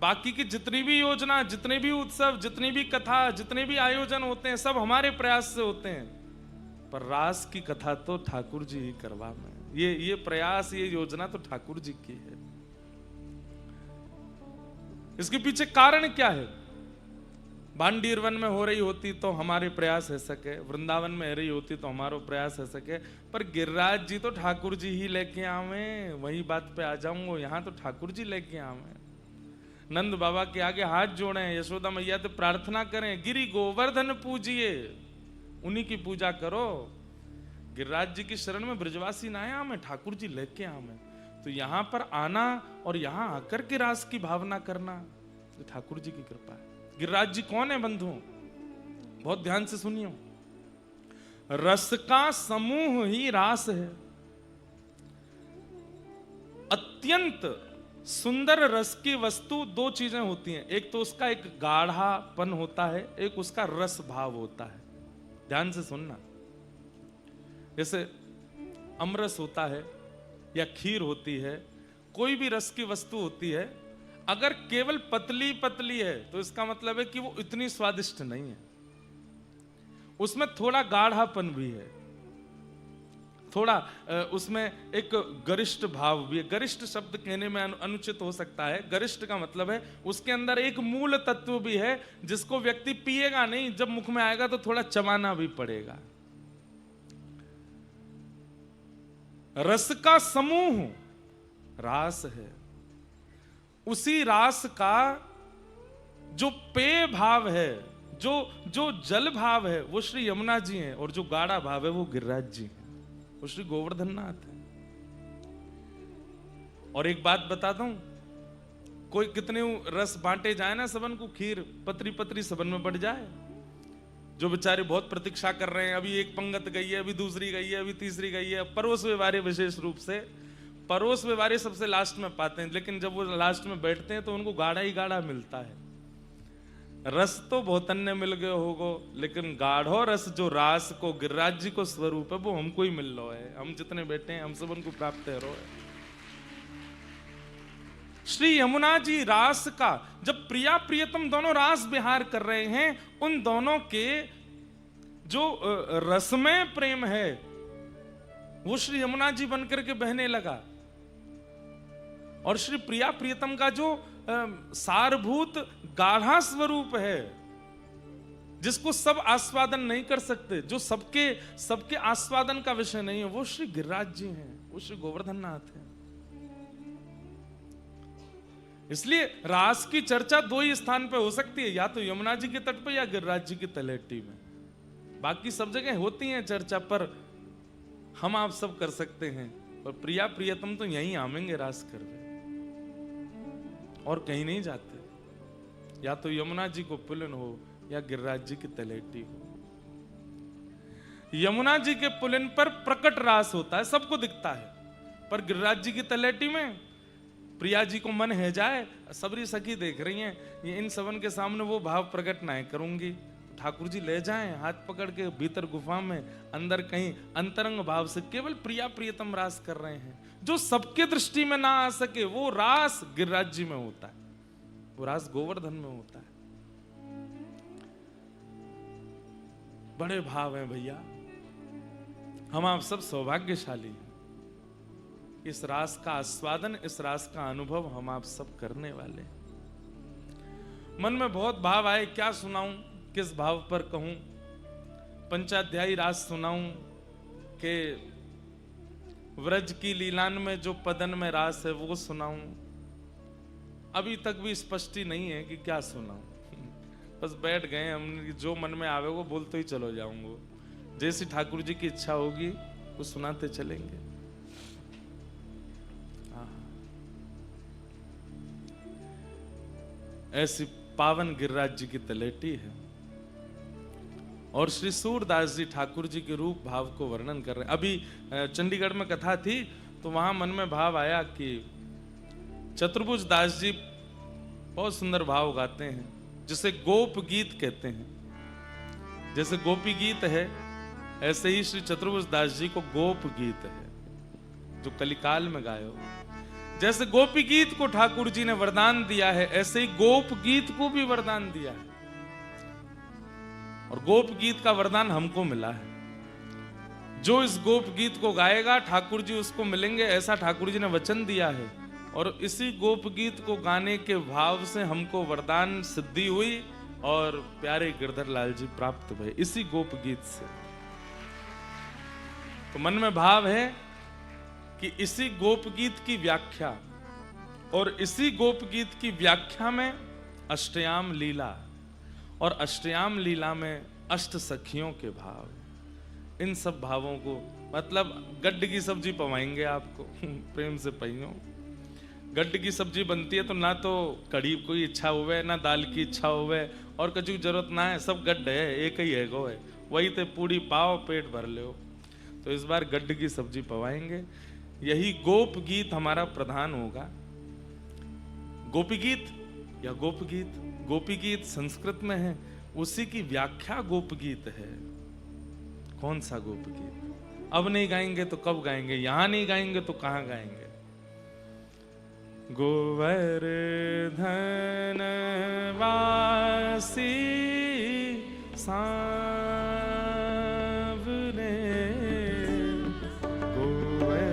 बाकी की जितनी भी योजना, जितने भी उत्सव, जितनी भी कथा, जितने भी आयोजन होते हैं, सब हमारे प्रयास से होते हैं, पर रास की कथा तो ठाकुर जी ही करवा में। ये प्रयास, ये योजना तो ठाकुर जी की है। इसके पीछे कारण क्या है? भांडीर वन में हो रही होती तो हमारे प्रयास है सके, वृंदावन में हो रही होती तो हमारो प्रयास है सके, पर गिरिराज जी तो ठाकुर जी ही लेके आवे। वही बात पे आ जाऊंगा, यहां तो ठाकुर जी लेके आवे। नंद बाबा के आगे हाथ जोड़े, यशोदा मैया तो प्रार्थना करें, गिरि गोवर्धन पूजिए, उन्हीं की पूजा करो। गिरिराज जी की शरण में ब्रजवासी ना आया, हमें ठाकुर जी लेके आवे। तो यहां पर आना और यहां आकर के रास की भावना करना, तो ठाकुर जी की कृपा है। गिरिराज जी कौन है बंधु? बहुत ध्यान से सुनियो। रस का समूह ही रास है। अत्यंत सुंदर रस की वस्तु दो चीजें होती हैं, एक तो उसका एक गाढ़ापन होता है, एक उसका रस भाव होता है। ध्यान से सुनना। जैसे अमरस होता है या खीर होती है, कोई भी रस की वस्तु होती है, अगर केवल पतली पतली है तो इसका मतलब है कि वो इतनी स्वादिष्ट नहीं है, उसमें थोड़ा गाढ़ापन भी है, थोड़ा उसमें एक गरिष्ठ भाव भी है। गरिष्ठ शब्द कहने में अनुचित हो सकता है। गरिष्ठ का मतलब है उसके अंदर एक मूल तत्व भी है जिसको व्यक्ति पिएगा नहीं, जब मुख में आएगा तो थोड़ा चबाना भी पड़ेगा। रस का समूह रास है। उसी रास का जो पेय भाव है, जो जल भाव है, वो श्री यमुना जी हैं, और जो गाढ़ा भाव है वो गिरिराज जी हैं, वो श्री गोवर्धन नाथ है। और एक बात बता दूं, कोई कितने रस बांटे जाए ना सबन को, खीर पतरी पतरी सबन में बढ़ जाए, जो बेचारे बहुत प्रतीक्षा कर रहे हैं, अभी एक पंगत गई है, अभी दूसरी गई है, अभी तीसरी गई है, परोस व्यवहारे विशेष रूप से परोस व्यवहारे सबसे लास्ट में पाते हैं, लेकिन जब वो लास्ट में बैठते हैं तो उनको गाढ़ा ही गाढ़ा मिलता है। रस तो बहुत अन्य मिल गए होगो, लेकिन गाढ़ो रस जो रास को गिरिराज जी को स्वरूप है वो हमको ही मिल रहा है। हम जितने बैठे हैं हम सब उनको प्राप्त है। श्री यमुना जी रास का जब प्रिया प्रियतम दोनों रास विहार कर रहे हैं, उन दोनों के जो रसमय प्रेम है वो श्री यमुना जी बनकर के बहने लगा। और श्री प्रिया प्रियतम का जो सारभूत गाढ़ा स्वरूप है, जिसको सब आस्वादन नहीं कर सकते, जो सबके आस्वादन का विषय नहीं है, वो श्री गिरिराज जी हैं, वो श्री गोवर्धन नाथ हैं। इसलिए रास की चर्चा दो ही स्थान पे हो सकती है, या तो यमुना जी के तट पे या गिरिराज जी की तलहटी में। बाकी सब जगह होती है चर्चा, पर हम आप सब कर सकते हैं, पर प्रिया प्रियतम तो यहीं आवेंगे रास करके, और कहीं नहीं जाते। या तो यमुना जी को पुलिन हो या गिरिराज जी की तलहटी हो। यमुना जी के पुलिन पर प्रकट रास होता है, सबको दिखता है, पर गिरिराज जी की तलहटी में प्रिया जी को मन है जाए, सबरी सखी देख रही हैं, ये इन सबन के सामने वो भाव प्रकट ना करूंगी, ठाकुर जी ले जाएं हाथ पकड़ के भीतर गुफा में, अंदर कहीं अंतरंग भाव से केवल प्रिया प्रियतम रास कर रहे हैं। जो सबके दृष्टि में ना आ सके वो रास गिरिराज जी में होता है, वो रास गोवर्धन में होता है। बड़े भाव हैं भैया, हम आप सब सौभाग्यशाली हैं। इस रास का आस्वादन, इस रास का अनुभव हम आप सब करने वाले। मन में बहुत भाव आए, क्या सुनाऊं, किस भाव पर कहूं। पंचाध्यायी रास सुनाऊं कि व्रज की लीलान में जो पदन में रास है वो सुनाऊं। अभी तक भी स्पष्टी नहीं है कि क्या सुनाऊं। बस बैठ गए हम, जो मन में आवे वो बोलते ही चलो जाऊंगा। जैसी ठाकुर जी की इच्छा होगी वो सुनाते चलेंगे। ऐसी पावन गिरिराज जी की तलहटी है, और श्री सूरदास जी ठाकुर जी के रूप भाव को वर्णन कर रहे हैं। अभी चंडीगढ़ में कथा थी तो वहां मन में भाव आया कि चतुर्भुज दास जी बहुत सुंदर भाव गाते हैं, जिसे गोप गीत कहते हैं। जैसे गोपी गीत है, ऐसे ही श्री चतुर्भुज दास जी को गोप गीत है, जो कलिकाल में गायो। जैसे गोपी गीत को ठाकुर जी ने वरदान दिया है, ऐसे ही गोप गीत को भी वरदान दिया है। और गोप गीत का वरदान हमको मिला है। जो इस गोप गीत को गाएगा ठाकुर जी उसको मिलेंगे, ऐसा ठाकुर जी ने वचन दिया है। और इसी गोप गीत को गाने के भाव से हमको वरदान सिद्धि हुई और प्यारे गिरधर लाल जी प्राप्त हुए इसी गोप गीत से। तो मन में भाव है कि इसी गोप गीत की व्याख्या और इसी गोप गीत की व्याख्या में अष्टयाम लीला और अष्टयाम लीला में अष्ट सखियों के भाव, इन सब भावों को मतलब गड्ढ की सब्जी पवाएंगे आपको प्रेम से पहियों। गड्ढ की सब्जी बनती है तो ना तो कड़ी कोई इच्छा हुए ना दाल की इच्छा हुए और कछु की जरूरत ना है, सब गड्ढ है, एक ही है गो है, वही ते पूड़ी पाओ पेट भर लो। तो इस बार गड्ढ की सब्जी पवाएंगे। यही गोप गीत हमारा प्रधान होगा। गोपी गीत या गोप गीत, गोपी गीत संस्कृत में है, उसी की व्याख्या गोप गीत है। कौन सा गोप गीत? अब नहीं गाएंगे तो कब गाएंगे? यहां नहीं गाएंगे तो कहां गाएंगे? गोवर्धन वासी सांवरे, गोवर्धन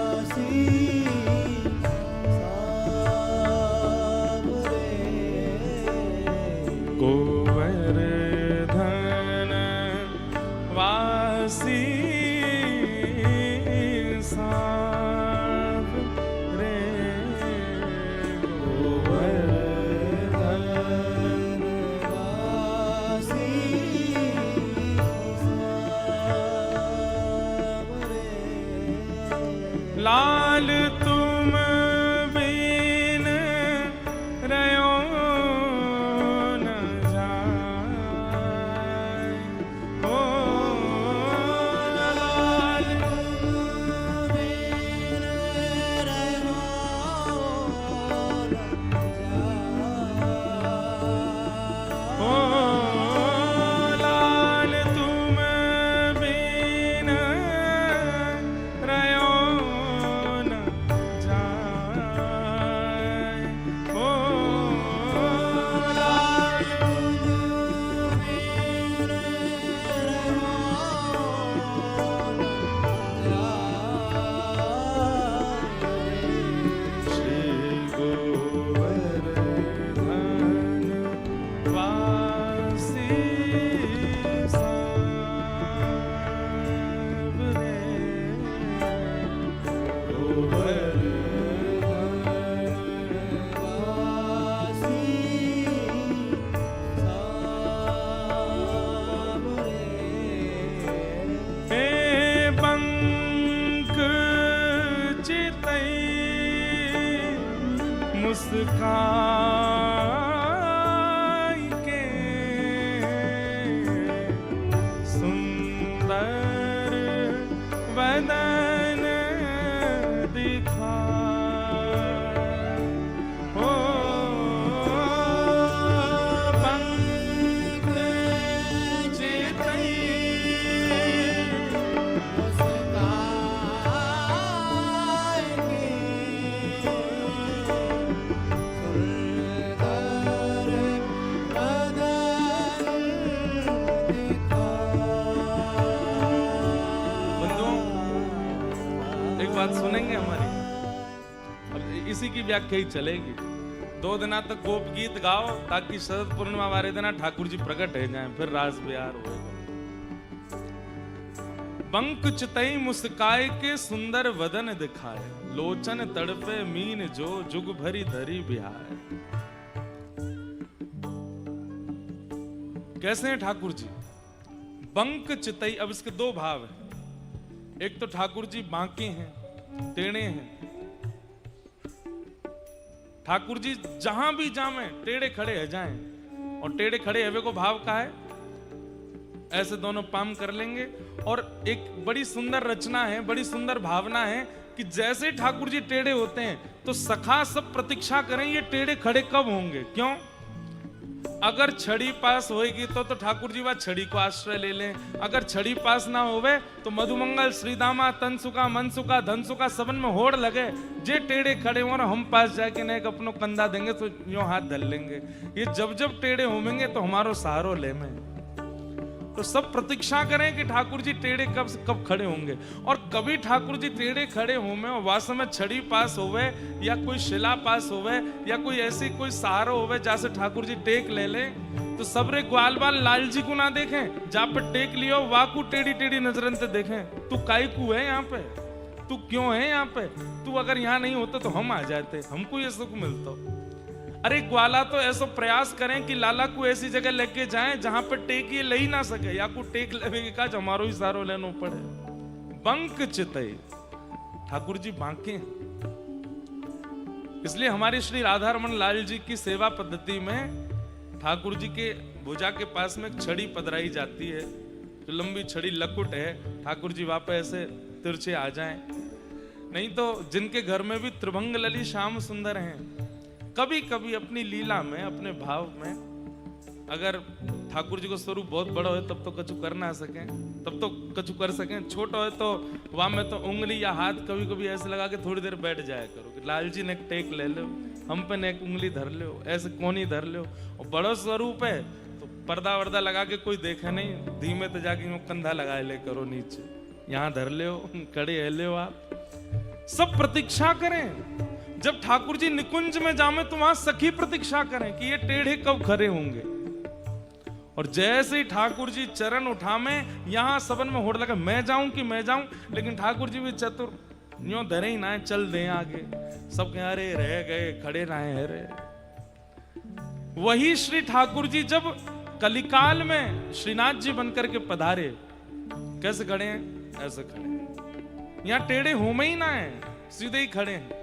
वासी सांवरे, गोवर्धन वासी लाल तुम बिन रयो न जाए, ओ लाल तुम बिन रयो न जाए, ओ लाल तुम बिन रयो मुस्काई के सुंदर वदन दिखाए, ओ पंख चितई मुस्काई के बात सुनेंगे हमारी। अब इसी की व्याख्या ही चलेगी। 2 दिना तक गोप गीत गाओ ताकि शरद पूर्णिमा वाले दिन ठाकुर जी प्रकट हो जाएं, फिर रास बिहार होगा। बंक चितई मुस्काए के सुंदर वदन दिखाए, लोचन तड़पे मीन जो जुग भरी धरी बिहार। कैसे हैं ठाकुर जी? बंक चितई। अब इसके 2 भाव हैं। एक तो ठाकुर जी बांके हैं, टेढ़े हैं। ठाकुर जी जहां भी जामे टेढ़े खड़े है जाएं, और टेढ़े खड़े हवे को भाव का है ऐसे दोनों पाम कर लेंगे। और एक बड़ी सुंदर रचना है, बड़ी सुंदर भावना है कि जैसे ठाकुर जी टेढ़े होते हैं तो सखा सब प्रतीक्षा करें ये टेढ़े खड़े कब होंगे। क्यों? अगर छड़ी पास होएगी तो ठाकुर जी वह छड़ी को आश्रय ले लें। अगर छड़ी पास ना होवे तो मधुमंगल, श्रीदामा, तनसुका, मनसुका, धनसुका सबन में होड़ लगे, जे टेढ़े खड़े हो ना हम पास जाके ना एक अपनो कंधा देंगे तो यूं हाथ धर लेंगे। ये जब जब टेढ़े होंगे तो हमारो सहारो ले में। तो सब प्रतीक्षा करें कि ठाकुर जी टेढ़े कब खड़े होंगे। और कभी ठाकुर जी टेढ़े खड़े होंगे और वास्तव में छड़ी पास होवे या कोई शिला पास होवे या कोई ऐसी कोई सहारा होवे जैसे ठाकुर जी टेक ले ले, तो सबरे ग्वाल बाल लाल जी को ना देखें, जहाँ पे टेक लियो वाकू टेढ़ी टेढ़ी नजरन से देखें। तू काई को है यहाँ पे, तू क्यों है यहाँ पे, तू अगर यहाँ नहीं होता तो हम आ जाते, हमको ये सुख मिलता। अरे ग्वाला तो ऐसा प्रयास करें कि लाला को ऐसी जगह लेके जाएं जहां पर टेक ये ले ही ना सके, या को टेक लेवे का हमारो ही सारो लेनो पड़े। बंक चिते ठाकुर जी बांके। इसलिए हमारे श्री राधारमण लाल जी की सेवा पद्धति में ठाकुर जी के भुजा के पास में एक छड़ी पधराई जाती है, जो लंबी छड़ी लकुट है। ठाकुर जी वहां पे ऐसे तिरछे आ जाएं। नहीं तो जिनके घर में भी त्रिभंग लली श्याम सुंदर हैं, कभी कभी अपनी लीला में, अपने भाव में, अगर ठाकुर जी को स्वरूप बहुत बड़ा हो तब तो कछु कर ना सके, तब तो कछु कर सकें। छोटा हो तो वहां में तो उंगली या हाथ कभी कभी ऐसे लगा के थोड़ी देर बैठ जाया करो कि लाल जी ने एक टेक ले लो, हम पे ने एक उंगली धर लो, ऐसे कोनी धर लो। और बड़ा स्वरूप है तो पर्दा वर्दा लगा के कोई देखे नहीं, धीमे तो जाके कंधा लगा ले करो नीचे, यहाँ धर लो, खड़े है लो। आप सब प्रतीक्षा करें। जब ठाकुर जी निकुंज में जामे तो वहां सखी प्रतीक्षा करें कि ये टेढ़े कब खड़े होंगे। और जैसे ही ठाकुर जी चरण उठामे, यहां सबन में होड़ लगा मैं जाऊं कि मैं जाऊं, लेकिन ठाकुर जी भी चतुर, यूं धरे ही ना है, चल दे आगे। सब कह अरे रह गए, खड़े रहे रे। वही श्री ठाकुर जी जब कलिकाल में श्रीनाथ जी बनकर के पधारे, कैसे खड़े हैं? ऐसे खड़े। यहां टेढ़े होमे ही ना है, सीधे ही खड़े हैं।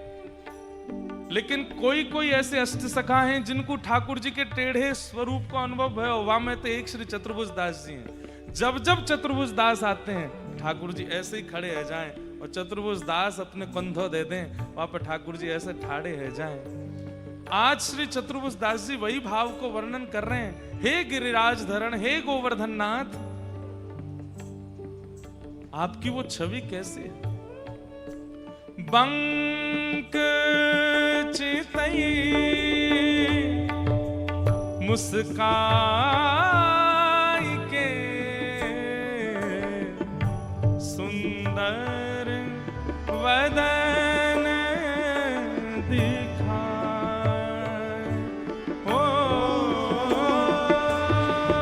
लेकिन कोई कोई ऐसे अष्ट सखा हैं जिनको ठाकुर जी के टेढ़े स्वरूप का अनुभव है। वहां में तो एक श्री चतुर्भुज दास जी हैं। जब जब चतुर्भुज दास आते हैं ठाकुर जी ऐसे ही खड़े रह जाएं, और चतुर्भुज दास अपने कंधों दे दें, वहां पर ठाकुर जी ऐसे ठाड़े रह जाएं। आज श्री चतुर्भुज दास जी वही भाव को वर्णन कर रहे हैं। हे गिरिराज धरण, हे गोवर्धन नाथ, आपकी वो छवि कैसी है। बंक चितई मुस्काई के सुंदर वदन दिखाए। हो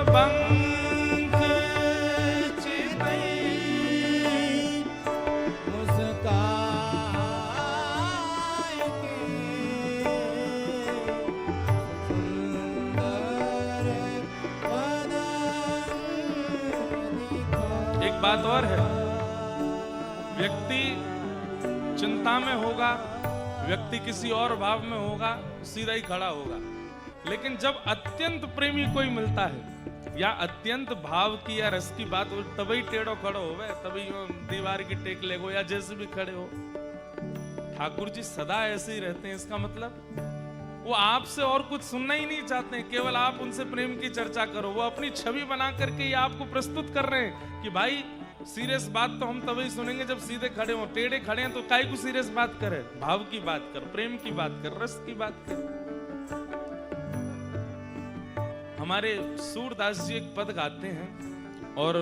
बंक चितई मुस्काई बात और है, व्यक्ति चिंता में होगा, व्यक्ति किसी और भाव में होगा, सीधा ही खड़ा होगा। लेकिन जब अत्यंत प्रेमी कोई मिलता है या अत्यंत भाव की या रस की बात हो, तभी टेढ़ो खड़ो होवे, तभी दीवार की टेक लेगो या जैसे भी खड़े हो। ठाकुर जी सदा ऐसे ही रहते हैं। इसका मतलब वो आपसे और कुछ सुनना ही नहीं चाहते हैं, केवल आप उनसे प्रेम की चर्चा करो। वो अपनी छवि बना करके ये आपको प्रस्तुत कर रहे हैं कि भाई सीरियस बात तो हम तभी सुनेंगे जब सीधे खड़े हो। टेढ़े खड़े हैं तो काहे को सीरियस बात करे, भाव की बात कर, प्रेम की बात कर, रस की बात कर। हमारे सूरदास जी एक पद गाते हैं और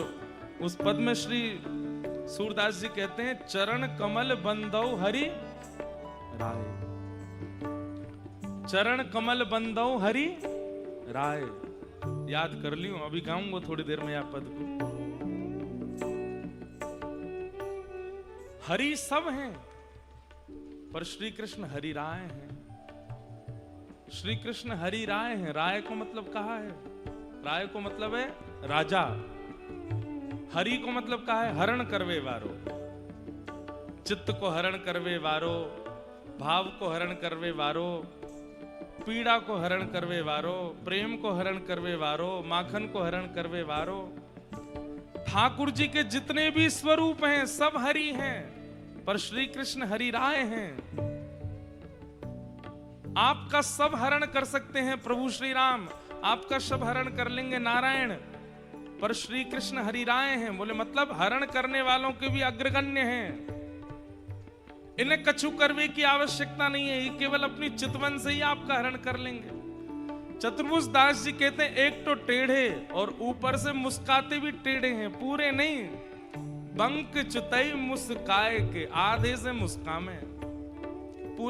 उस पद में श्री सूरदास जी कहते हैं, चरण कमल बंदौ हरि राय। चरण कमल बंदौ हरि राय। याद कर लियो, अभी गाऊंगा थोड़ी देर में यह पद को। हरि सब हैं पर श्री कृष्ण हरि राय हैं। श्री कृष्ण हरि राय हैं। राय को मतलब कहा है, राय को मतलब है राजा। हरि को मतलब कहा है हरण करवे वारो, चित्त को हरण करवे वारो, भाव को हरण करवे वारो, पीड़ा को हरण करवे वारो, प्रेम को हरण करवे वारो, माखन को हरण करवे वारो। ठाकुर जी के जितने भी स्वरूप हैं सब हरि हैं, पर श्री कृष्ण हरि राय हैं। आपका सब हरण कर सकते हैं प्रभु श्री राम, आपका सब हरण कर लेंगे नारायण, पर श्री कृष्ण हरिराय हैं। बोले मतलब हरण करने वालों के भी अग्रगण्य हैं, इन्हें कछु करने की आवश्यकता नहीं है, ये केवल अपनी चितवन से ही आपका हरण कर लेंगे। चतुर्भुज दास जी कहते हैं एक तो टेढ़े और ऊपर से मुस्काते भी टेढ़े हैं, पूरे नहीं। बंक चुतई मुस्काए के, आधे से मुस्कामे।